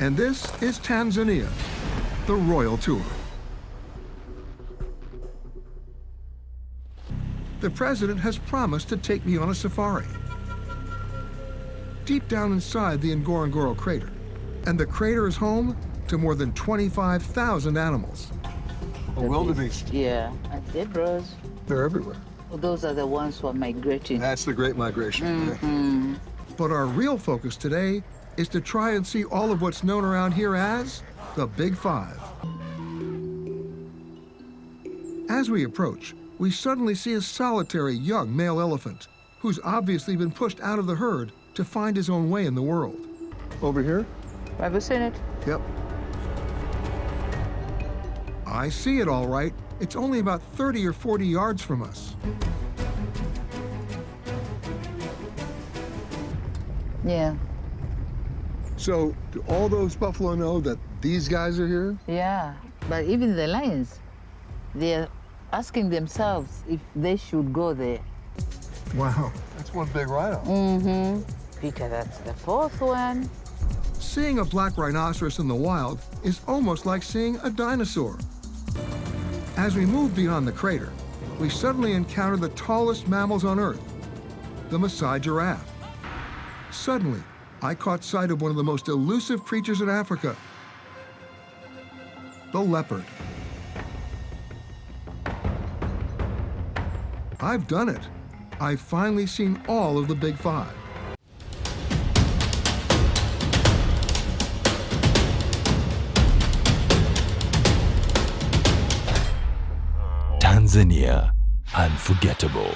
And this is Tanzania, the Royal Tour. The president has promised to take me on a safari. Deep down inside the Ngorongoro crater, and the crater is home to more than 25,000 animals. Wildebeest. Yeah, and zebras. They're everywhere. Well, those are the ones who are migrating. That's the Great Migration. Mm-hmm. But our real focus today is to try and see all of what's known around here as the Big Five. As we approach, we suddenly see a solitary young male elephant who's obviously been pushed out of the herd to find his own way in the world. Over here? Have you seen it? Yep. I see it all right. It's only about 30 or 40 yards from us. Yeah. So, do all those buffalo know that these guys are here? Yeah. But even the lions, they're asking themselves if they should go there. Wow. That's one big rhino. Mm-hmm. Peter, that's the fourth one. Seeing a black rhinoceros in the wild is almost like seeing a dinosaur. As we move beyond the crater, we suddenly encounter the tallest mammals on Earth, the Maasai giraffe. Suddenly, I caught sight of one of the most elusive creatures in Africa, the leopard. I've done it. I've finally seen all of the Big Five. Tanzania, unforgettable.